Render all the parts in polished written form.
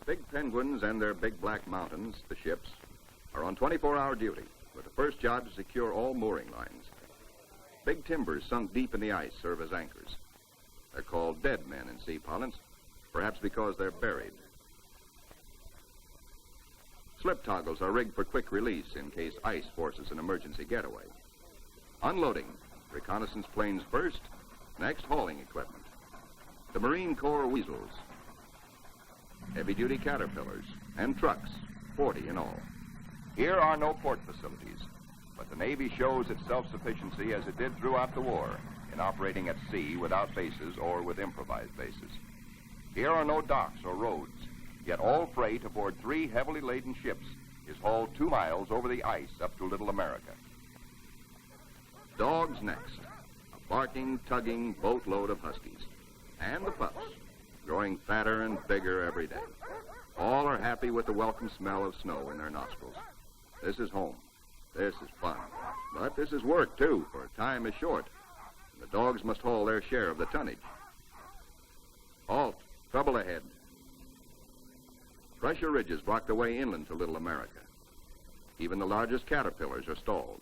Big penguins and their big black mountains, the ships, are on 24-hour duty with the first job to secure all mooring lines. Big timbers sunk deep in the ice serve as anchors. They're called dead men in sea parlance, perhaps because they're buried. Slip toggles are rigged for quick release in case ice forces an emergency getaway. Unloading, reconnaissance planes first, next hauling equipment. The Marine Corps weasels, heavy-duty caterpillars, and trucks, 40 in all. Here are no port facilities, but the Navy shows its self-sufficiency as it did throughout the war in operating at sea without bases or with improvised bases. Here are no docks or roads, yet all freight aboard 3 heavily laden ships is hauled 2 miles over the ice up to Little America. Dogs next, a barking, tugging boatload of huskies. And the pups, growing fatter and bigger every day. All are happy with the welcome smell of snow in their nostrils. This is home. This is fun. But this is work, too, for time is short. The dogs must haul their share of the tonnage. Halt. Trouble ahead. Pressure ridges block the way inland to Little America. Even the largest caterpillars are stalled.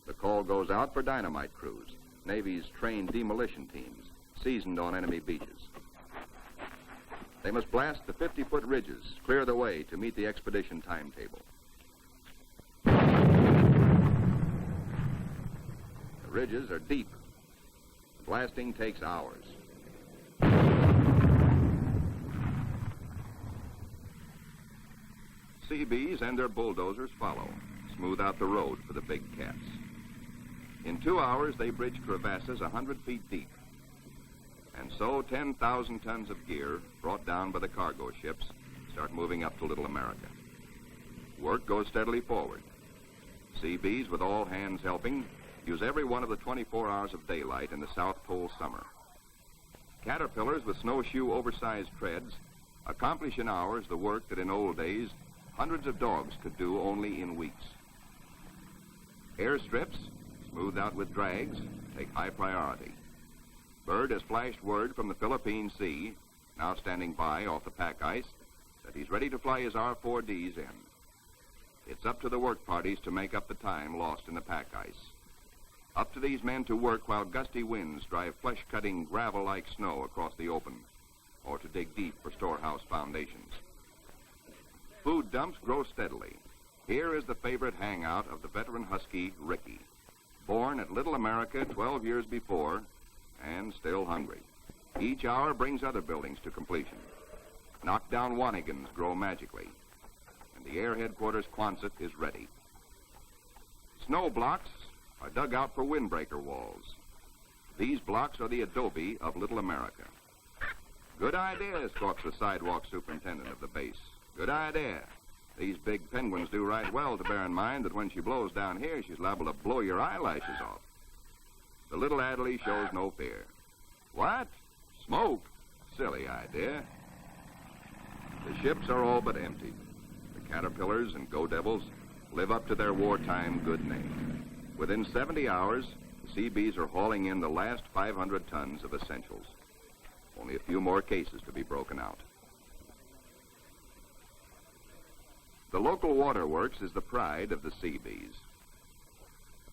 The call goes out for dynamite crews, Navy's trained demolition teams, seasoned on enemy beaches. They must blast the 50-foot ridges, clear the way to meet the expedition timetable. The ridges are deep. The blasting takes hours. Seabees and their bulldozers follow, smooth out the road for the big cats. In 2 hours, they bridge crevasses 100 feet deep. And so 10,000 tons of gear, brought down by the cargo ships, start moving up to Little America. Work goes steadily forward. Seabees, with all hands helping, use every one of the 24 hours of daylight in the South Pole summer. Caterpillars with snowshoe oversized treads accomplish in hours the work that in old days hundreds of dogs could do only in weeks. Airstrips, smoothed out with drags, take high priority. Byrd has flashed word from the Philippine Sea, now standing by off the pack ice, that he's ready to fly his R-4Ds in. It's up to the work parties to make up the time lost in the pack ice. Up to these men to work while gusty winds drive flesh-cutting gravel-like snow across the open, or to dig deep for storehouse foundations. Food dumps grow steadily. Here is the favorite hangout of the veteran husky, Ricky, born at Little America 12 years before, and still hungry. Each hour brings other buildings to completion. Knockdown Wanigans grow magically, and the Air Headquarters Quonset is ready. Snow blocks are dug out for windbreaker walls. These blocks are the adobe of Little America. Good idea, squawks the sidewalk superintendent of the base. Good idea. These big penguins do right well to bear in mind that when she blows down here, she's liable to blow your eyelashes off. The little Adderley shows no fear. What? Smoke? Silly idea. The ships are all but empty. The caterpillars and go-devils live up to their wartime good name. Within 70 hours, the Seabees are hauling in the last 500 tons of essentials. Only a few more cases to be broken out. The local waterworks is the pride of the Seabees.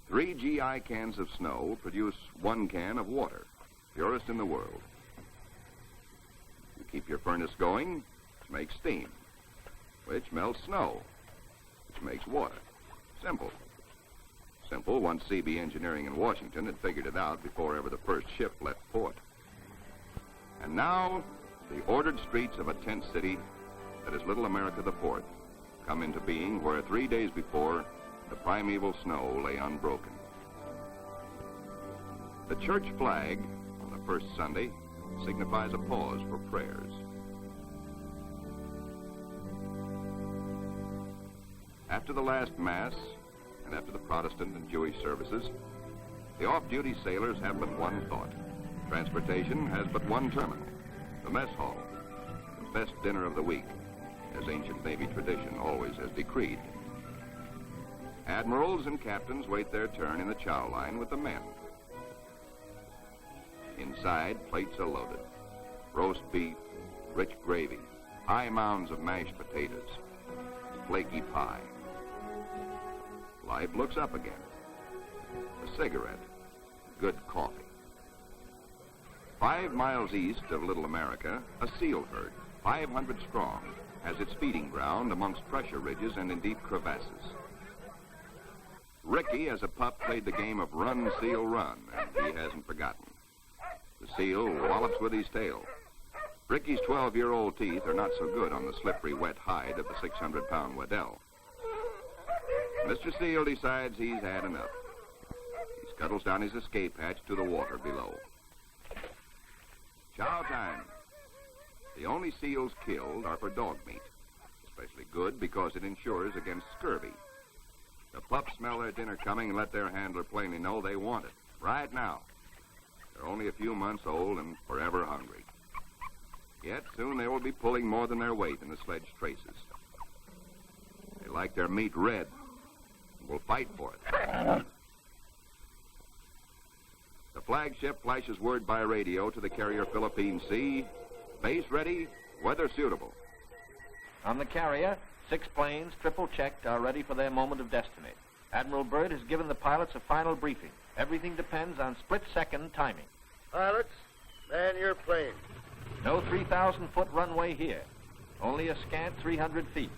3 GI cans of snow produce 1 can of water, purest in the world. You keep your furnace going, which makes steam, which melts snow, which makes water. Simple. Simple once CB Engineering in Washington had figured it out before ever the first ship left port. And now, the ordered streets of a tent city that is Little America the Fourth come into being where 3 days before the primeval snow lay unbroken. The church flag on the first Sunday signifies a pause for prayers. After the last Mass, and after the Protestant and Jewish services, the off-duty sailors have but one thought. Transportation has but one terminal, the mess hall, the best dinner of the week, as ancient Navy tradition always has decreed. Admirals and captains wait their turn in the chow line with the men. Inside, plates are loaded. Roast beef, rich gravy, high mounds of mashed potatoes, flaky pie. Life looks up again. A cigarette, good coffee. 5 miles east of Little America, a seal herd, 500 strong, has its feeding ground amongst pressure ridges and in deep crevasses. Ricky, as a pup, played the game of run, seal, run, and he hasn't forgotten. The seal wallops with his tail. Ricky's 12-year-old teeth are not so good on the slippery, wet hide of the 600-pound Waddell. Mr. Seal decides he's had enough. He scuttles down his escape hatch to the water below. Chow time. The only seals killed are for dog meat, especially good because it insures against scurvy. The pups smell their dinner coming and let their handler plainly know they want it, right now. They're only a few months old and forever hungry. Yet soon they will be pulling more than their weight in the sledge traces. They like their meat red and will fight for it. The flagship flashes word by radio to the carrier Philippine Sea. Base ready, weather suitable. On the carrier, 6 planes, triple-checked, are ready for their moment of destiny. Admiral Byrd has given the pilots a final briefing. Everything depends on split-second timing. Pilots, man your plane. No 3,000-foot runway here. Only a scant 300 feet.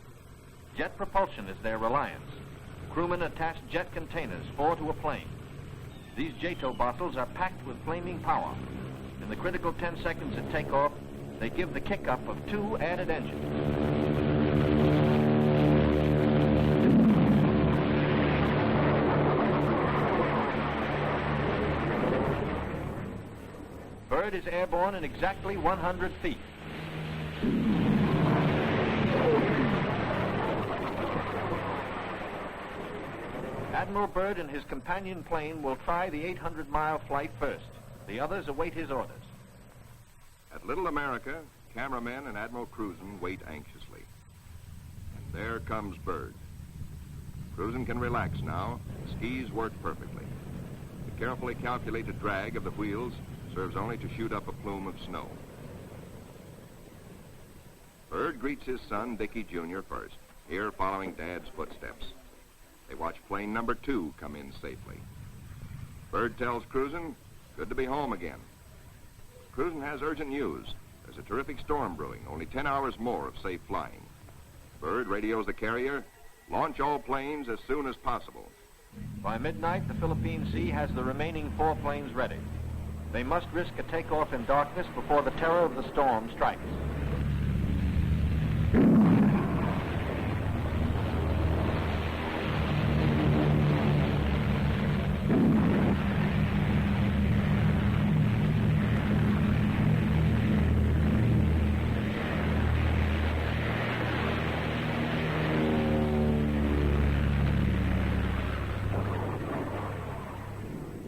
Jet propulsion is their reliance. Crewmen attach jet containers, 4 to a plane. These JATO bottles are packed with flaming power. In the critical 10 seconds at takeoff, they give the kick-up of 2 added engines. Byrd is airborne in exactly 100 feet. Admiral Byrd and his companion plane will try the 800-mile flight first. The others await his orders. At Little America, cameramen and Admiral Cruzen wait anxiously. And there comes Byrd. Cruzen can relax now. The skis work perfectly. The carefully calculated drag of the wheels serves only to shoot up a plume of snow. Byrd greets his son, Dickie Jr. first, here following Dad's footsteps. They watch plane number 2 come in safely. Byrd tells Cruzen, good to be home again. Cruzen has urgent news. There's a terrific storm brewing, only 10 hours more of safe flying. Byrd radios the carrier, launch all planes as soon as possible. By midnight, the Philippine Sea has the remaining 4 planes ready. They must risk a takeoff in darkness before the terror of the storm strikes.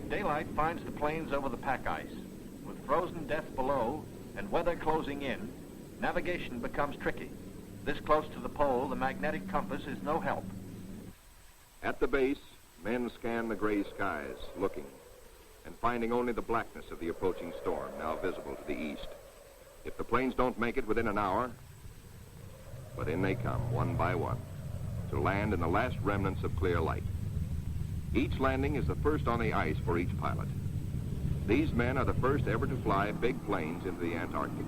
Daylight finds the planes over the pack ice. With frozen death below and weather closing in, navigation becomes tricky. This close to the pole, the magnetic compass is no help. At the base, men scan the gray skies, looking, and finding only the blackness of the approaching storm, now visible to the east. If the planes don't make it within an hour, but in they come, one by one, to land in the last remnants of clear light. Each landing is the first on the ice for each pilot. These men are the first ever to fly big planes into the Antarctic.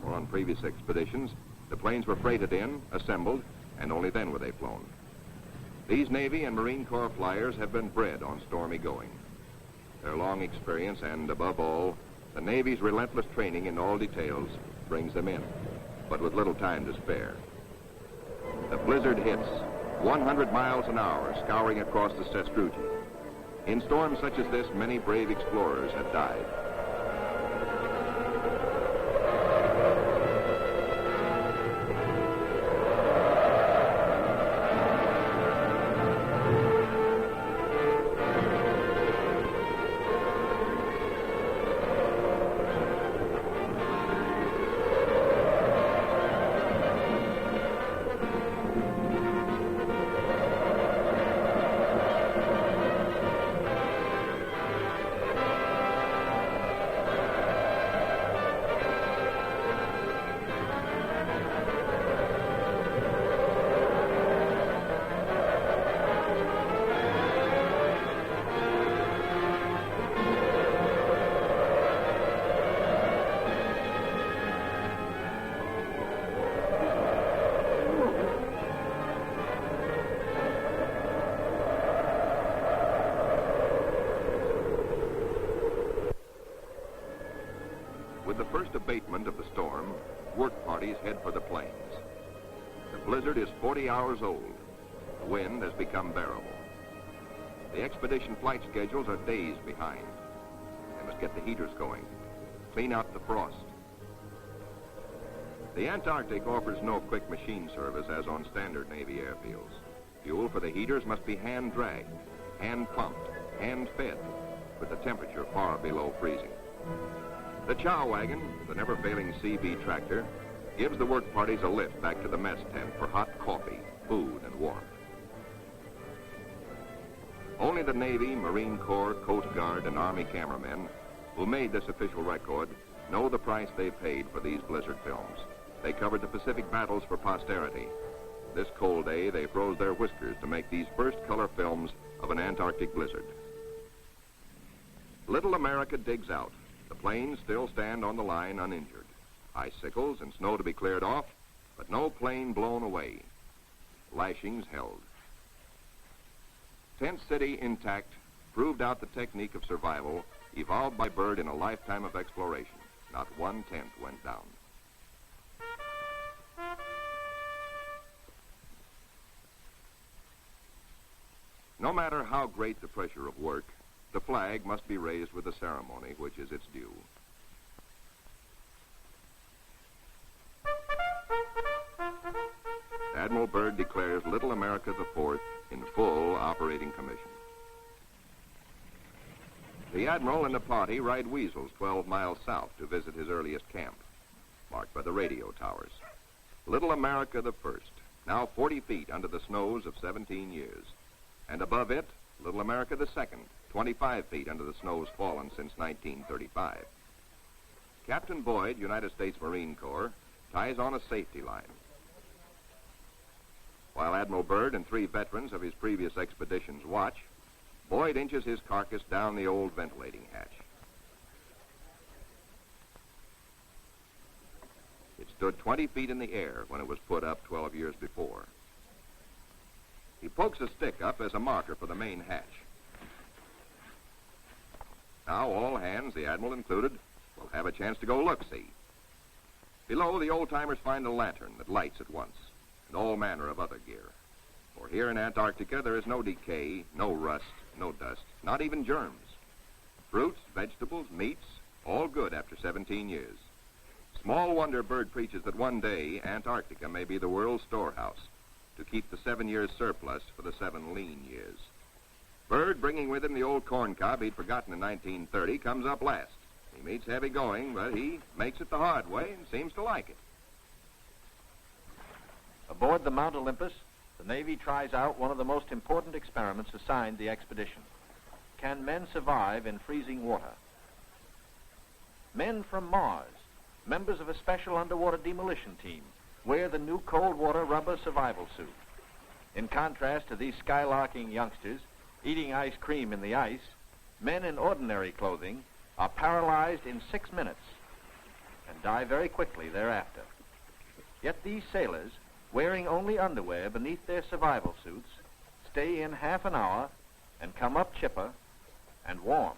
For on previous expeditions, the planes were freighted in, assembled, and only then were they flown. These Navy and Marine Corps flyers have been bred on stormy going. Their long experience and, above all, the Navy's relentless training in all details brings them in, but with little time to spare. The blizzard hits, 100 miles an hour, scouring across the sastrugi. In storms such as this, many brave explorers have died. with the first abatement of the storm, work parties head for the plains. The blizzard is 40 hours old. The wind has become bearable. The expedition flight schedules are days behind. They must get the heaters going, clean out the frost. The Antarctic offers no quick machine service as on standard Navy airfields. Fuel for the heaters must be hand-dragged, hand-pumped, hand-fed, with the temperature far below freezing. The chow wagon, the never-failing CB tractor, gives the work parties a lift back to the mess tent for hot coffee, food, and warmth. Only the Navy, Marine Corps, Coast Guard, and Army cameramen who made this official record know the price they paid for these blizzard films. They covered the Pacific battles for posterity. This cold day, they froze their whiskers to make these first color films of an Antarctic blizzard. Little America digs out. The planes still stand on the line uninjured. Icicles and snow to be cleared off, but no plane blown away. Lashings held. Tent City intact proved out the technique of survival evolved by Byrd in a lifetime of exploration. Not one tent went down. No matter how great the pressure of work, the flag must be raised with a ceremony which is its due. Admiral Byrd declares Little America IV in full operating commission. The Admiral and the party ride Weasels 12 miles south to visit his earliest camp, marked by the radio towers. Little America I, now 40 feet under the snows of 17 years. And above it, Little America II, 25 feet under the snows fallen since 1935. Captain Boyd, United States Marine Corps, ties on a safety line. While Admiral Byrd and 3 veterans of his previous expeditions watch, Boyd inches his carcass down the old ventilating hatch. It stood 20 feet in the air when it was put up 12 years before. He pokes a stick up as a marker for the main hatch. Now all hands, the Admiral included, will have a chance to go look-see. Below, the old-timers find a lantern that lights at once, and all manner of other gear. For here in Antarctica, there is no decay, no rust, no dust, not even germs. Fruits, vegetables, meats, all good after 17 years. Small wonder Byrd preaches that one day Antarctica may be the world's storehouse to keep the 7 years surplus for the 7 lean years. Byrd, bringing with him the old corn cob he'd forgotten in 1930, comes up last. He meets heavy going, but he makes it the hard way and seems to like it. Aboard the Mount Olympus, the Navy tries out one of the most important experiments assigned the expedition. Can men survive in freezing water? Men from Mars, members of a special underwater demolition team, wear the new cold water rubber survival suit. In contrast to these skylarking youngsters eating ice cream in the ice, men in ordinary clothing are paralyzed in 6 minutes and die very quickly thereafter. Yet these sailors, wearing only underwear beneath their survival suits, stay in half an hour and come up chipper and warm.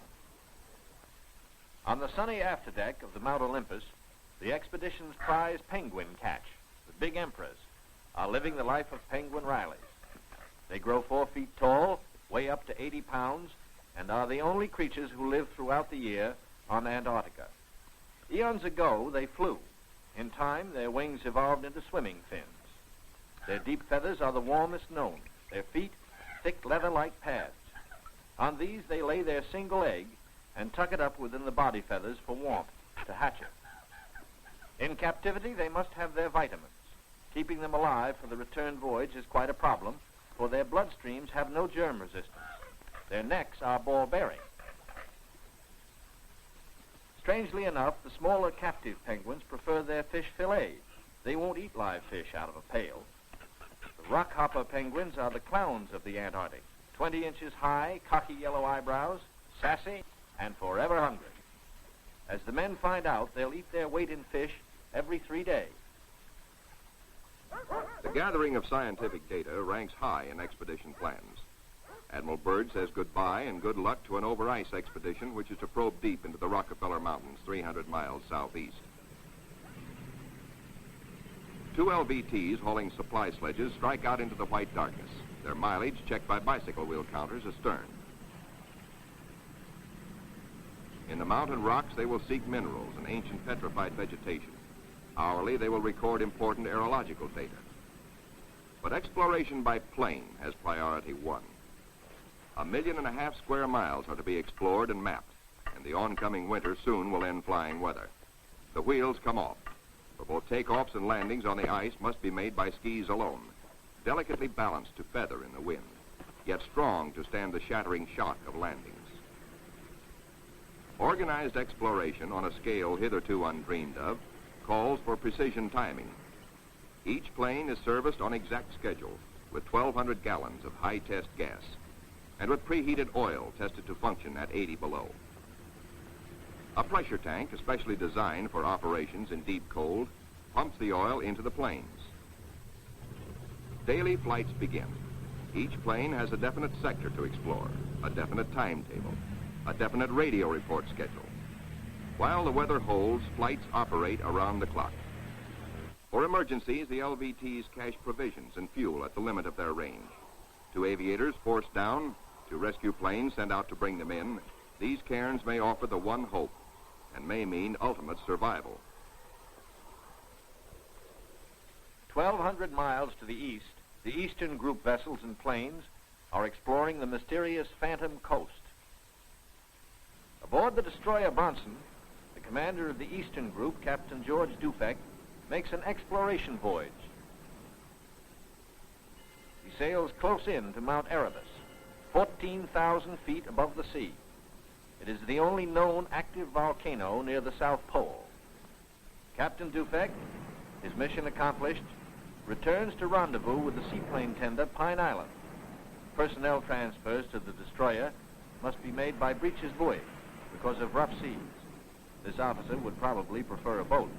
On the sunny afterdeck of the Mount Olympus, the expedition's prize penguin catch, the big emperors, are living the life of penguin Rileys. They grow 4 feet tall, weigh up to 80 pounds, and are the only creatures who live throughout the year on Antarctica. Eons ago, they flew. In time, their wings evolved into swimming fins. Their deep feathers are the warmest known. Their feet, thick leather-like pads. On these, they lay their single egg and tuck it up within the body feathers for warmth, to hatch it. In captivity, they must have their vitamins. Keeping them alive for the return voyage is quite a problem, for their bloodstreams have no germ resistance. Their necks are ball-bearing. Strangely enough, the smaller captive penguins prefer their fish fillet. They won't eat live fish out of a pail. The rockhopper penguins are the clowns of the Antarctic, 20 inches high, cocky yellow eyebrows, sassy, and forever hungry. As the men find out, they'll eat their weight in fish every 3 days. The gathering of scientific data ranks high in expedition plans. Admiral Byrd says goodbye and good luck to an over-ice expedition which is to probe deep into the Rockefeller Mountains, 300 miles southeast. 2 LVTs hauling supply sledges strike out into the white darkness, their mileage checked by bicycle wheel counters astern. In the mountain rocks, they will seek minerals and ancient petrified vegetation. Hourly, they will record important aerological data. But exploration by plane has priority 1. 1.5 million square miles are to be explored and mapped, and the oncoming winter soon will end flying weather. The wheels come off, for both takeoffs and landings on the ice must be made by skis alone, delicately balanced to feather in the wind, yet strong to stand the shattering shock of landings. Organized exploration on a scale hitherto undreamed of calls for precision timing. Each plane is serviced on exact schedule with 1,200 gallons of high-test gas and with preheated oil tested to function at 80 below. A pressure tank, especially designed for operations in deep cold, pumps the oil into the planes. Daily flights begin. Each plane has a definite sector to explore, a definite timetable, a definite radio report schedule. While the weather holds, flights operate around the clock. For emergencies, the LVTs cache provisions and fuel at the limit of their range. To aviators forced down, to rescue planes sent out to bring them in, these cairns may offer the one hope and may mean ultimate survival. 1,200 miles to the east, the Eastern Group vessels and planes are exploring the mysterious Phantom Coast. Aboard the destroyer Bronson, the commander of the Eastern Group, Captain George Dufek, makes an exploration voyage. He sails close in to Mount Erebus, 14,000 feet above the sea. It is the only known active volcano near the South Pole. Captain Dufek, his mission accomplished, returns to rendezvous with the seaplane tender Pine Island. Personnel transfers to the destroyer must be made by Breach's Buoy because of rough seas. This officer would probably prefer a boat.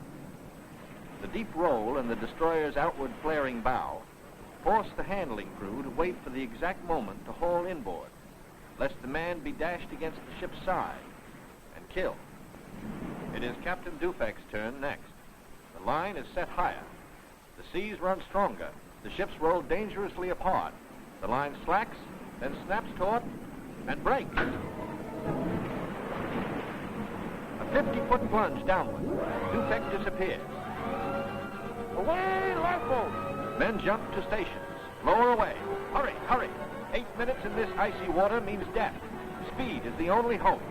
The deep roll in the destroyer's outward flaring bow forced the handling crew to wait for the exact moment to haul inboard, lest the man be dashed against the ship's side and killed. It is Captain Dufek's turn next. The line is set higher. The seas run stronger. The ships roll dangerously apart. The line slacks, then snaps taut and breaks. A 50-foot plunge downward. Dufek disappears. Away, lifeboat! Men jump to stations. Lower away. Hurry, hurry. 8 minutes in this icy water means death. Speed is the only hope.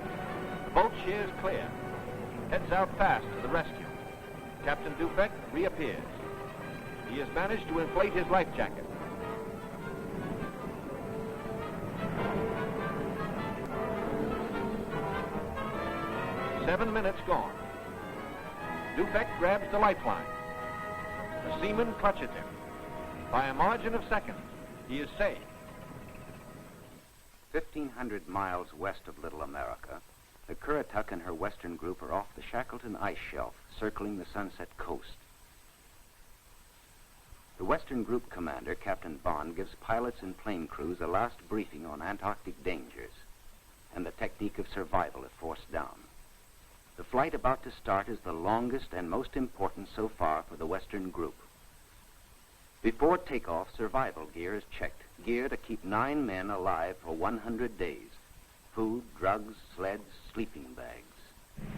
The boat sheers clear. Heads out fast to the rescue. Captain Dufek reappears. He has managed to inflate his life jacket. Seven minutes gone. Dufek grabs the lifeline. The seamen clutches him. By a margin of seconds, he is saved. 1,500 miles west of Little America, the Currituck and her western group are off the Shackleton ice shelf, circling the Sunset Coast. The western group commander, Captain Bond, gives pilots and plane crews a last briefing on Antarctic dangers and the technique of survival if forced down. The flight about to start is the longest and most important so far for the western group. Before takeoff, survival gear is checked. Gear to keep 9 men alive for 100 days. Food, drugs, sleds, sleeping bags.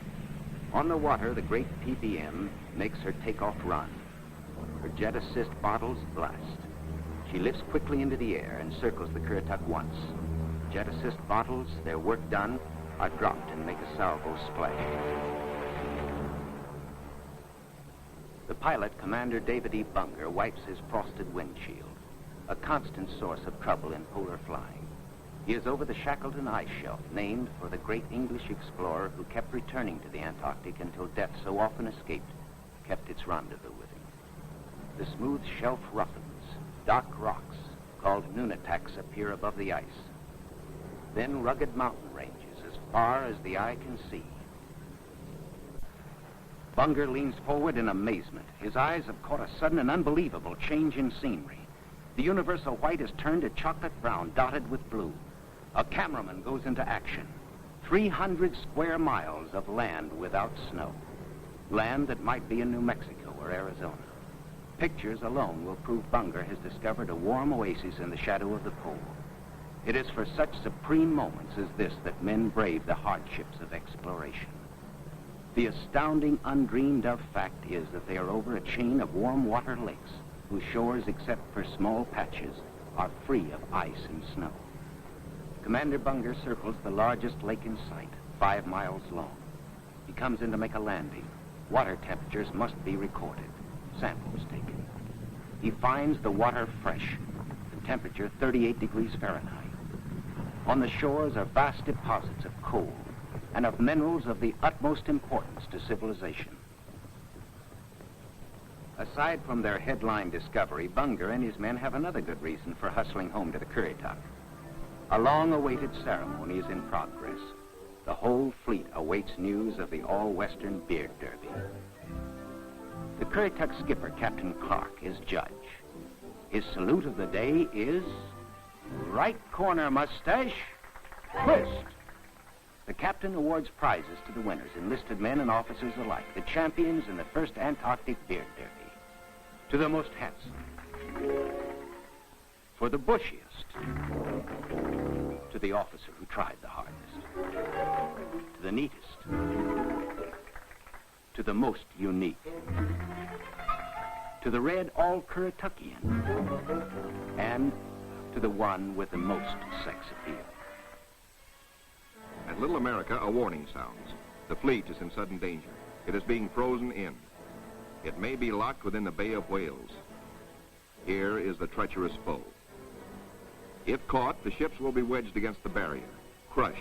On the water, the great PBM makes her takeoff run. Her jet assist bottles blast. She lifts quickly into the air and circles the Currituck once. Jet assist bottles, their work done, are dropped and make a salvo splash. The pilot, Commander David E. Bunger, wipes his frosted windshield, a constant source of trouble in polar flying. He is over the Shackleton ice shelf, named for the great English explorer who kept returning to the Antarctic until death, so often escaped, kept its rendezvous with him. The smooth shelf roughens. Dark rocks, called nunataks, appear above the ice. Then rugged mountain ranges as far as the eye can see. Bunger leans forward in amazement. His eyes have caught a sudden and unbelievable change in scenery. The universal white is turned to chocolate brown, dotted with blue. A cameraman goes into action. 300 square miles of land without snow. Land that might be in New Mexico or Arizona. Pictures alone will prove Bunger has discovered a warm oasis in the shadow of the pole. It is for such supreme moments as this that men brave the hardships of exploration. The astounding, undreamed-of fact is that they are over a chain of warm water lakes whose shores, except for small patches, are free of ice and snow. Commander Bunger circles the largest lake in sight, 5 miles long. He comes in to make a landing. Water temperatures must be recorded. Samples taken. He finds the water fresh, the temperature 38 degrees Fahrenheit. On the shores are vast deposits of coal and of minerals of the utmost importance to civilization. Aside from their headline discovery, Bunger and his men have another good reason for hustling home to the Currituck. A long-awaited ceremony is in progress. The whole fleet awaits news of the all-Western Beard Derby. The Currituck skipper, Captain Clark, is judge. His salute of the day is... right corner, mustache. Twist. The captain awards prizes to the winners, enlisted men and officers alike, the champions in the first Antarctic Beard Derby. To the most handsome. For the bushiest. To the officer who tried the hardest. To the neatest. To the most unique. To the red all-Currituckian. And to the one with the most sex appeal. At Little America, a warning sounds. The fleet is in sudden danger. It is being frozen in. It may be locked within the Bay of Whales. Here is the treacherous foe. If caught, the ships will be wedged against the barrier, crushed.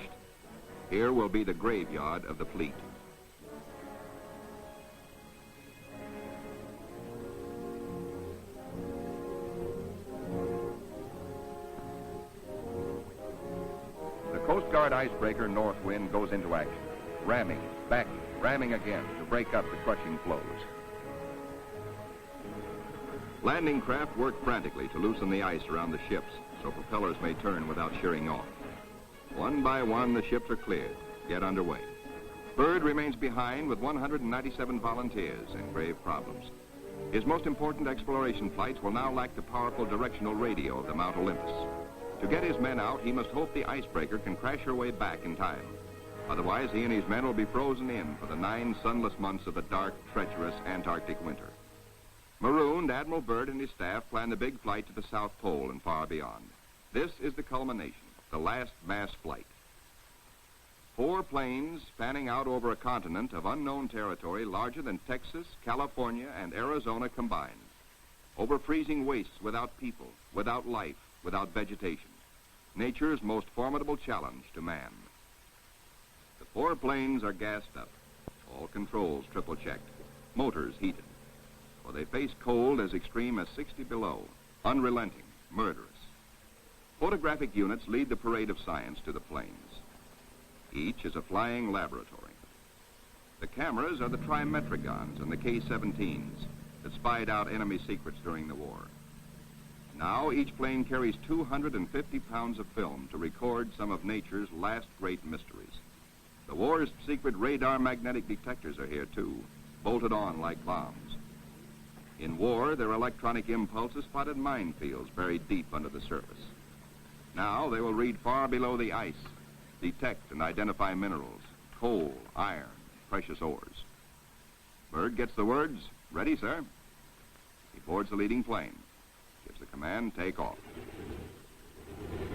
Here will be the graveyard of the fleet. The Coast Guard icebreaker Northwind goes into action, ramming, backing, ramming again to break up the crushing floes. Landing craft work frantically to loosen the ice around the ships so propellers may turn without shearing off. One by one, the ships are cleared, get underway. Byrd remains behind with 197 volunteers in grave problems. His most important exploration flights will now lack the powerful directional radio of the Mount Olympus. To get his men out, he must hope the icebreaker can crash her way back in time. Otherwise, he and his men will be frozen in for the 9 sunless months of the dark, treacherous Antarctic winter. Marooned, Admiral Byrd and his staff plan the big flight to the South Pole and far beyond. This is the culmination, the last mass flight. 4 planes spanning out over a continent of unknown territory larger than Texas, California, and Arizona combined. Over freezing wastes without people, without life, without vegetation. Nature's most formidable challenge to man. The 4 planes are gassed up. All controls triple-checked. Motors heated. For they face cold as extreme as 60 below, unrelenting, murderous. Photographic units lead the parade of science to the planes. Each is a flying laboratory. The cameras are the trimetragons and the K-17s that spied out enemy secrets during the war. Now each plane carries 250 pounds of film to record some of nature's last great mysteries. The war's secret radar magnetic detectors are here too, bolted on like bombs. In war, their electronic impulses spotted minefields buried deep under the surface. Now they will read far below the ice, detect and identify minerals, coal, iron, precious ores. Byrd gets the words, "Ready, sir." He boards the leading plane, gives the command, "Take off."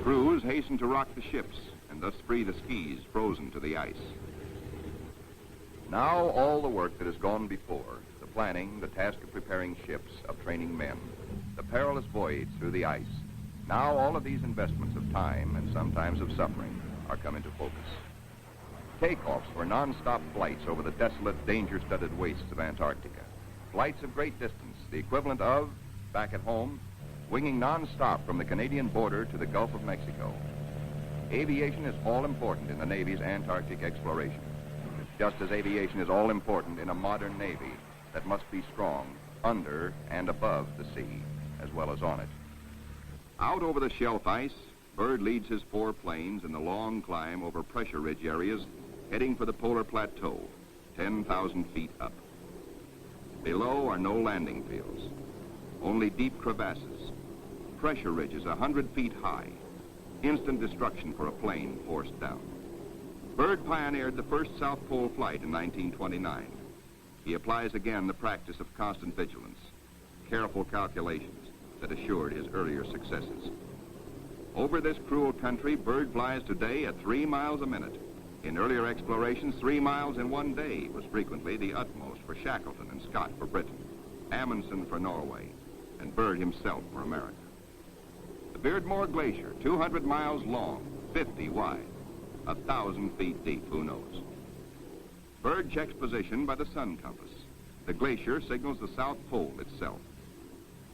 Crews hasten to rock the ships and thus free the skis frozen to the ice. Now all the work that has gone before, the planning, the task of preparing ships, of training men, the perilous voyage through the ice, now all of these investments of time and sometimes of suffering are come into focus. Takeoffs for non-stop flights over the desolate, danger-studded wastes of Antarctica. Flights of great distance, the equivalent of, back at home, winging non-stop from the Canadian border to the Gulf of Mexico. Aviation is all important in the Navy's Antarctic exploration, just as aviation is all important in a modern Navy that must be strong under and above the sea, as well as on it. Out over the shelf ice, Byrd leads his 4 planes in the long climb over pressure ridge areas, heading for the polar plateau, 10,000 feet up. Below are no landing fields, only deep crevasses, pressure ridges 100 feet high, instant destruction for a plane forced down. Byrd pioneered the first South Pole flight in 1929. He applies again the practice of constant vigilance, careful calculations that assured his earlier successes. Over this cruel country, Byrd flies today at 3 miles a minute. In earlier explorations, 3 miles in 1 day was frequently the utmost for Shackleton and Scott for Britain, Amundsen for Norway, and Byrd himself for America. The Beardmore Glacier, 200 miles long, 50 wide, 1,000 feet deep, who knows? Byrd checks position by the sun compass. The glacier signals the South Pole itself.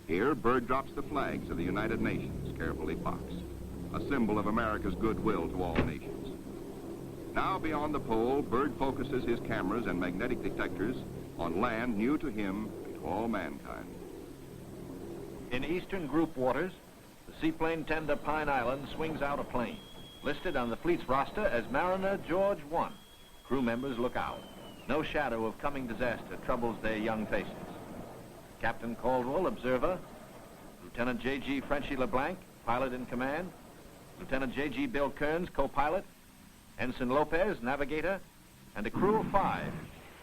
Here, Byrd drops the flags of the United Nations, carefully boxed, a symbol of America's goodwill to all nations. Now, beyond the pole, Byrd focuses his cameras and magnetic detectors on land new to him and to all mankind. In eastern group waters, the seaplane tender Pine Island swings out a plane, listed on the fleet's roster as Mariner George I. Crew members look out. No shadow of coming disaster troubles their young faces. Captain Caldwell, observer. Lieutenant J.G. Frenchy LeBlanc, pilot in command. Lieutenant J.G. Bill Kearns, co-pilot. Ensign Lopez, navigator. And a crew of 5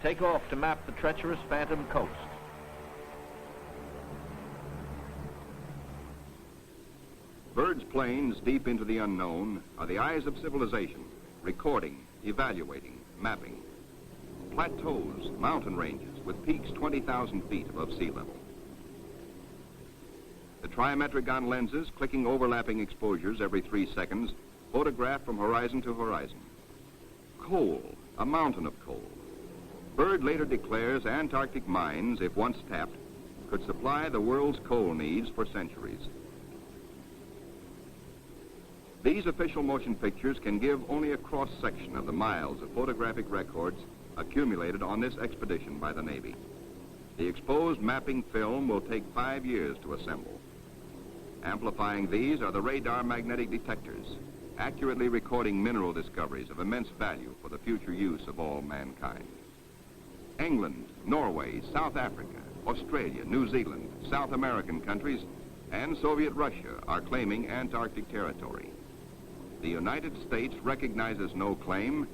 take off to map the treacherous Phantom coast. Byrd's planes, deep into the unknown, are the eyes of civilization, recording, evaluating, mapping. Plateaus, mountain ranges, with peaks 20,000 feet above sea level. The trimetrigon lenses, clicking overlapping exposures every 3 seconds, photograph from horizon to horizon. Coal, a mountain of coal. Byrd later declares Antarctic mines, if once tapped, could supply the world's coal needs for centuries. These official motion pictures can give only a cross-section of the miles of photographic records accumulated on this expedition by the Navy. The exposed mapping film will take 5 years to assemble. Amplifying these are the radar magnetic detectors, accurately recording mineral discoveries of immense value for the future use of all mankind. England, Norway, South Africa, Australia, New Zealand, South American countries, and Soviet Russia are claiming Antarctic territory. The United States recognizes no claim,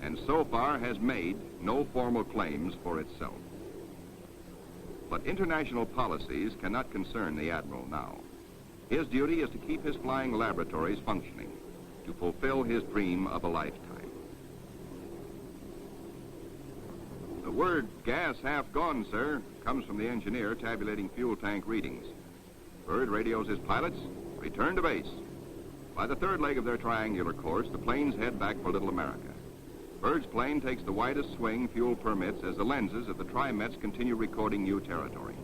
and so far has made no formal claims for itself. But international policies cannot concern the Admiral now. His duty is to keep his flying laboratories functioning, to fulfill his dream of a lifetime. The word "gas half gone, sir," comes from the engineer tabulating fuel tank readings. Byrd radios his pilots, return to base. By the 3rd leg of their triangular course, the planes head back for Little America. Byrd's plane takes the widest swing fuel permits as the lenses of the trimets continue recording new territory.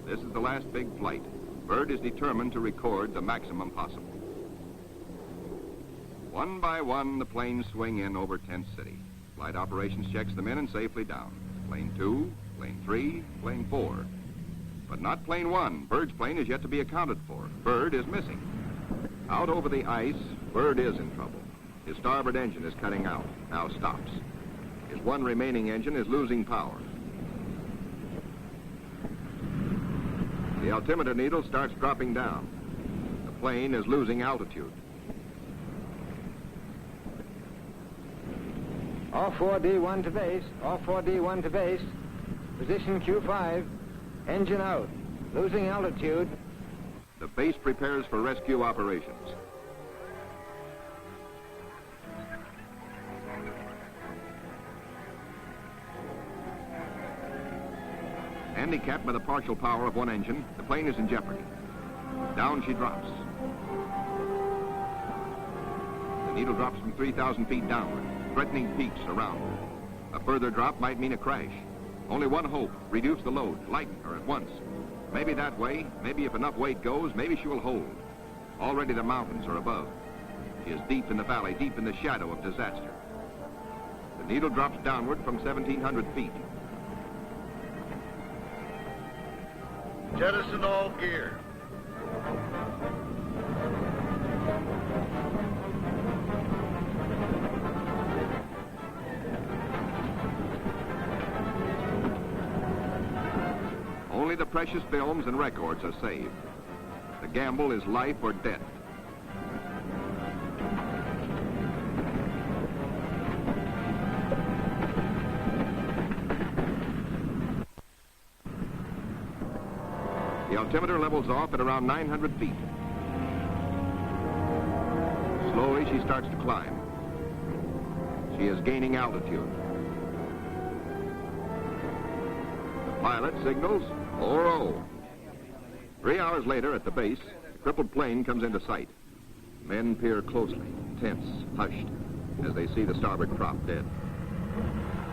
This is the last big flight. Byrd is determined to record the maximum possible. One by one, the planes swing in over Tent City. Flight operations checks them in and safely down. Plane 2, plane 3, plane 4. But not plane 1. Byrd's plane is yet to be accounted for. Byrd is missing. Out over the ice, Byrd is in trouble. His starboard engine is cutting out, now stops. His one remaining engine is losing power. The altimeter needle starts dropping down. The plane is losing altitude. All 4D1 to base, all 4D1 to base. Position Q5, engine out, losing altitude. The base prepares for rescue operations. Handicapped by the partial power of one engine, the plane is in jeopardy. Down she drops. The needle drops from 3,000 feet downward, threatening peaks around her. A further drop might mean a crash. Only one hope: reduce the load, lighten her at once. Maybe that way, maybe if enough weight goes, maybe she will hold. Already the mountains are above. She is deep in the valley, deep in the shadow of disaster. The needle drops downward from 1,700 feet. Jettison all gear. Only the precious films and records are saved. The gamble is life or death. The altimeter levels off at around 900 feet. Slowly, she starts to climb. She is gaining altitude. The pilot signals 4-0. 3 hours later, at the base, the crippled plane comes into sight. Men peer closely, tense, hushed, as they see the starboard prop dead.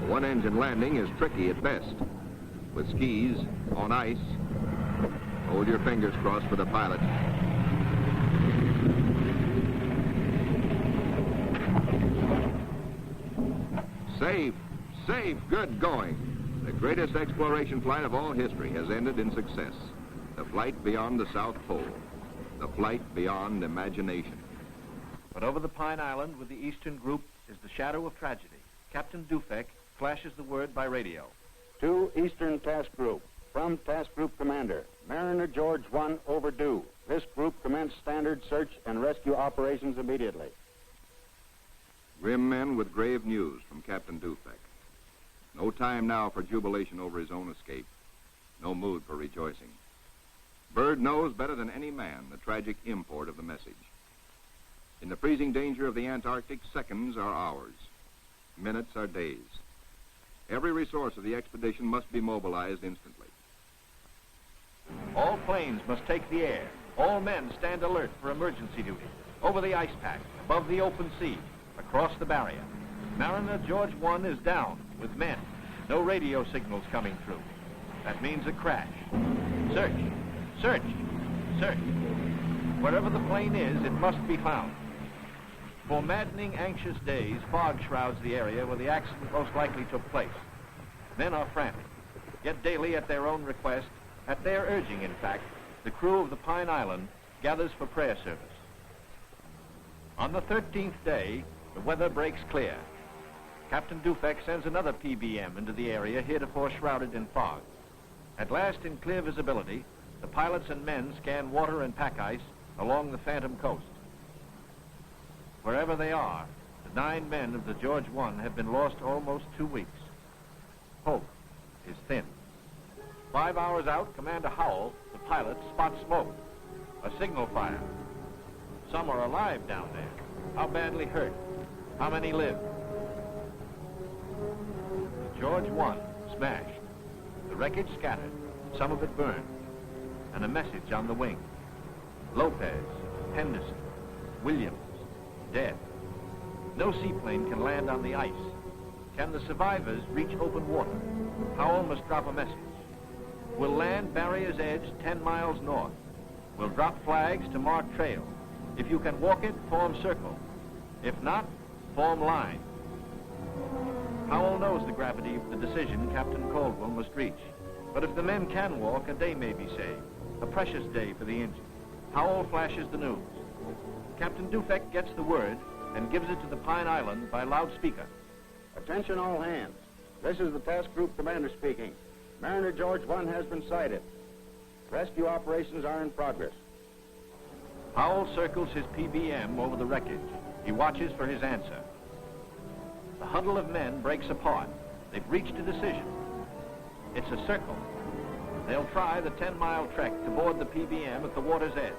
The one-engine landing is tricky at best. With skis, on ice, hold your fingers crossed for the pilot. Safe, safe, good going. The greatest exploration flight of all history has ended in success. The flight beyond the South Pole. The flight beyond imagination. But over the Pine Island with the Eastern Group is the shadow of tragedy. Captain Dufek flashes the word by radio. To Eastern Task Group. From Task Group Commander, Mariner George 1 overdue. This group commence standard search and rescue operations immediately. Grim men with grave news from Captain Dufek. No time now for jubilation over his own escape. No mood for rejoicing. Byrd knows better than any man the tragic import of the message. In the freezing danger of the Antarctic, seconds are hours. Minutes are days. Every resource of the expedition must be mobilized instantly. All planes must take the air. All men stand alert for emergency duty. Over the ice pack, above the open sea, across the barrier. Mariner George 1 is down with men. No radio signals coming through. That means a crash. Search, search, search. Wherever the plane is, it must be found. For maddening, anxious days, fog shrouds the area where the accident most likely took place. Men are frantic, yet daily at their own request, at their urging, in fact, the crew of the Pine Island gathers for prayer service. On the 13th day, the weather breaks clear. Captain Dufek sends another PBM into the area heretofore shrouded in fog. At last, in clear visibility, the pilots and men scan water and pack ice along the Phantom coast. Wherever they are, the 9 men of the George 1 have been lost almost 2 weeks. Hope is thin. 5 hours out, Commander Howell, the pilot, spots smoke. A signal fire. Some are alive down there. How badly hurt? How many live? The George 1 smashed. The wreckage scattered, some of it burned. And a message on the wing. Lopez, Henderson, Williams, dead. No seaplane can land on the ice. Can the survivors reach open water? Howell must drop a message. We'll land Barrier's Edge 10 miles north. We'll drop flags to mark trail. If you can walk it, form circle. If not, form line. Howell knows the gravity of the decision Captain Caldwell must reach. But if the men can walk, a day may be saved. A precious day for the engine. Howell flashes the news. Captain Dufek gets the word and gives it to the Pine Island by loudspeaker. Attention all hands. This is the Task Group Commander speaking. Mariner George 1 has been sighted. Rescue operations are in progress. Howell circles his PBM over the wreckage. He watches for his answer. The huddle of men breaks apart. They've reached a decision. It's a circle. They'll try the 10-mile trek to board the PBM at the water's edge.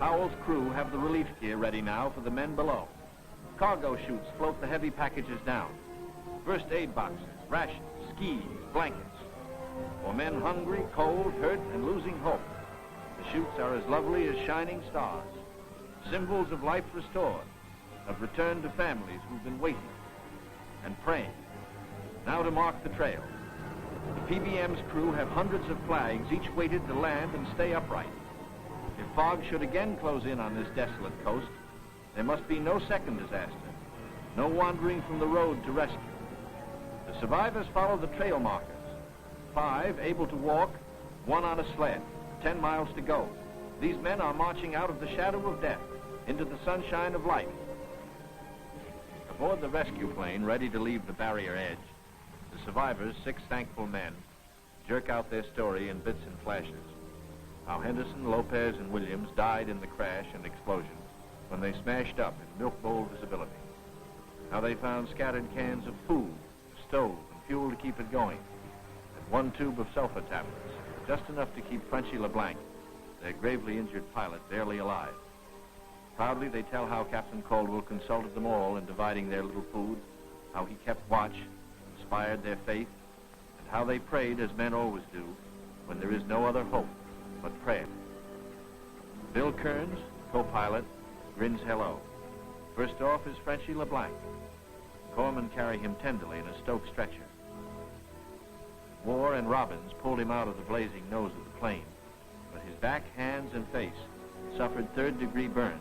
Howell's crew have the relief gear ready now for the men below. Cargo chutes float the heavy packages down. First aid boxes, rations, skis, blankets. For men hungry, cold, hurt, and losing hope, the chutes are as lovely as shining stars, symbols of life restored, of return to families who've been waiting and praying. Now to mark the trail. The PBM's crew have hundreds of flags, each weighted to land and stay upright. If fog should again close in on this desolate coast, there must be no second disaster, no wandering from the road to rescue. The survivors follow the trail markers. 5 able to walk, 1 on a sled, 10 miles to go. These men are marching out of the shadow of death into the sunshine of life. Aboard the rescue plane, ready to leave the barrier edge, the survivors, 6 thankful men, jerk out their story in bits and flashes. How Henderson, Lopez, and Williams died in the crash and explosion when they smashed up in milk bowl visibility. How they found scattered cans of food, a stove, and fuel to keep it going, and one tube of sulfur tablets, just enough to keep Frenchy LeBlanc, their gravely injured pilot, barely alive. Proudly, they tell how Captain Caldwell consulted them all in dividing their little food, how he kept watch, inspired their faith, and how they prayed as men always do when there is no other hope but prayer. Bill Kearns, co-pilot, grins hello. First off is Frenchy LeBlanc. Corpsmen carry him tenderly in a Stoke stretcher. Moore and Robbins pulled him out of the blazing nose of the plane, but his back, hands, and face suffered third-degree burns,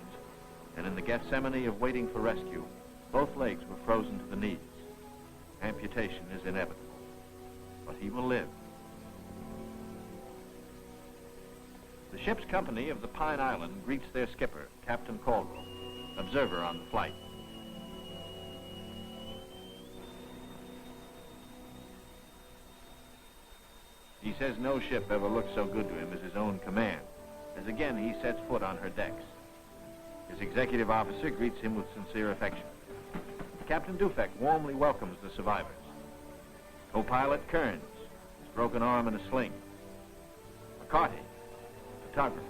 and in the Gethsemane of waiting for rescue, both legs were frozen to the knees. Amputation is inevitable, but he will live. The ship's company of the Pine Island greets their skipper, Captain Caldwell, observer on the flight. He says no ship ever looked so good to him as his own command, as again he sets foot on her decks. His executive officer greets him with sincere affection. Captain Dufek warmly welcomes the survivors. Co-pilot Kearns, his broken arm in a sling. McCarty, photographer.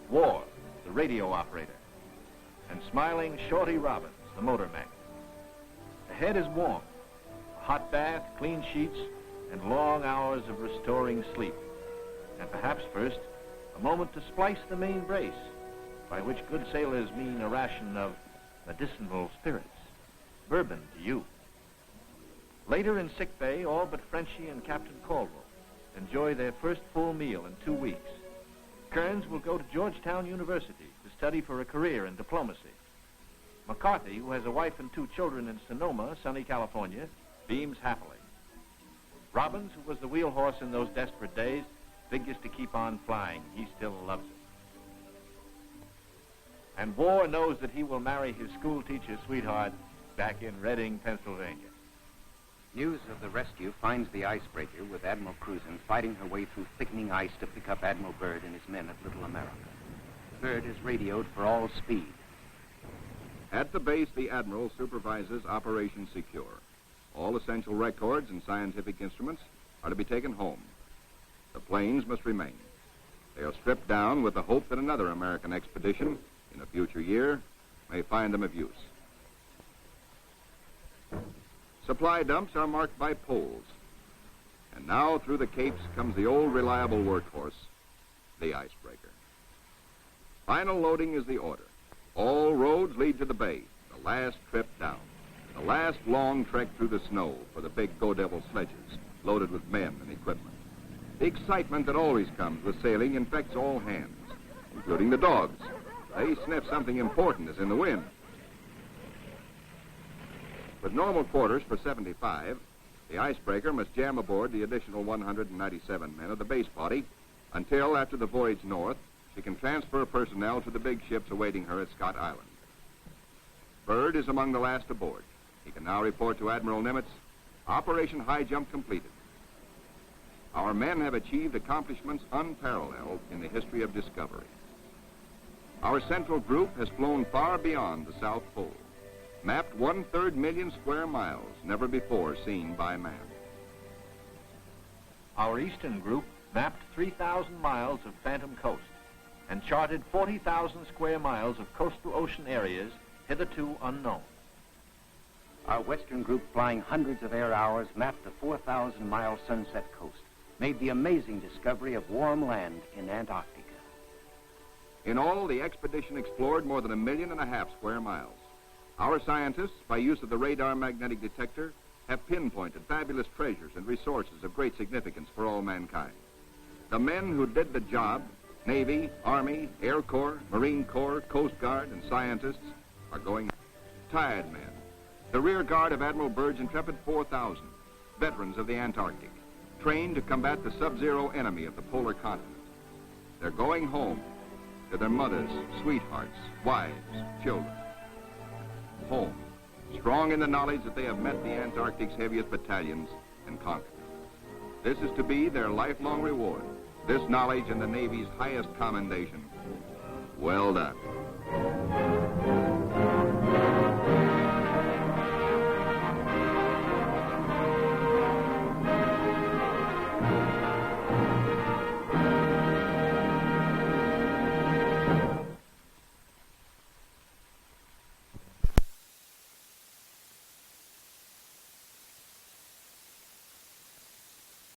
War, the radio operator. And smiling Shorty Robbins, the motor mech. The head is warm. A hot bath, clean sheets, and long hours of restoring sleep. And perhaps first, a moment to splice the main brace, by which good sailors mean a ration of medicinal spirits. Bourbon to you. Later in sick bay, all but Frenchy and Captain Caldwell enjoy their first full meal in 2 weeks. Kearns will go to Georgetown University to study for a career in diplomacy. McCarthy, who has a wife and 2 children in Sonoma, sunny California, beams happily. Robbins, who was the wheel horse in those desperate days, figures to keep on flying. He still loves it. And War knows that he will marry his school teacher sweetheart back in Reading, Pennsylvania. News of the rescue finds the icebreaker with Admiral Cruzen fighting her way through thickening ice to pick up Admiral Byrd and his men at Little America. Byrd is radioed for all speed. At the base, the Admiral supervises Operation Secure. All essential records and scientific instruments are to be taken home. The planes must remain. They are stripped down with the hope that another American expedition in a future year may find them of use. Supply dumps are marked by poles. And now through the capes comes the old reliable workhorse, the icebreaker. Final loading is the order. All roads lead to the bay, the last trip down. The last long trek through the snow for the big Go Devil sledges, loaded with men and equipment. The excitement that always comes with sailing infects all hands, including the dogs. They sniff something important is in the wind. With normal quarters for 75, the icebreaker must jam aboard the additional 197 men of the base body until, after the voyage north, she can transfer personnel to the big ships awaiting her at Scott Island. Byrd is among the last aboard. He can now report to Admiral Nimitz, Operation Highjump completed. Our men have achieved accomplishments unparalleled in the history of discovery. Our central group has flown far beyond the South Pole, mapped 1/3 million square miles never before seen by man. Our eastern group mapped 3,000 miles of phantom coast and charted 40,000 square miles of coastal ocean areas hitherto unknown. Our western group, flying hundreds of air hours, mapped the 4,000-mile Sunset Coast, made the amazing discovery of warm land in Antarctica. In all, the expedition explored more than 1.5 million square miles. Our scientists, by use of the radar magnetic detector, have pinpointed fabulous treasures and resources of great significance for all mankind. The men who did the job, Navy, Army, Air Corps, Marine Corps, Coast Guard, and scientists, are going tired men. The rear guard of Admiral Byrd's intrepid 4,000, veterans of the Antarctic, trained to combat the sub-zero enemy of the polar continent. They're going home to their mothers, sweethearts, wives, children. Home, strong in the knowledge that they have met the Antarctic's heaviest battalions and conquered. This is to be their lifelong reward. This knowledge and the Navy's highest commendation. Well done.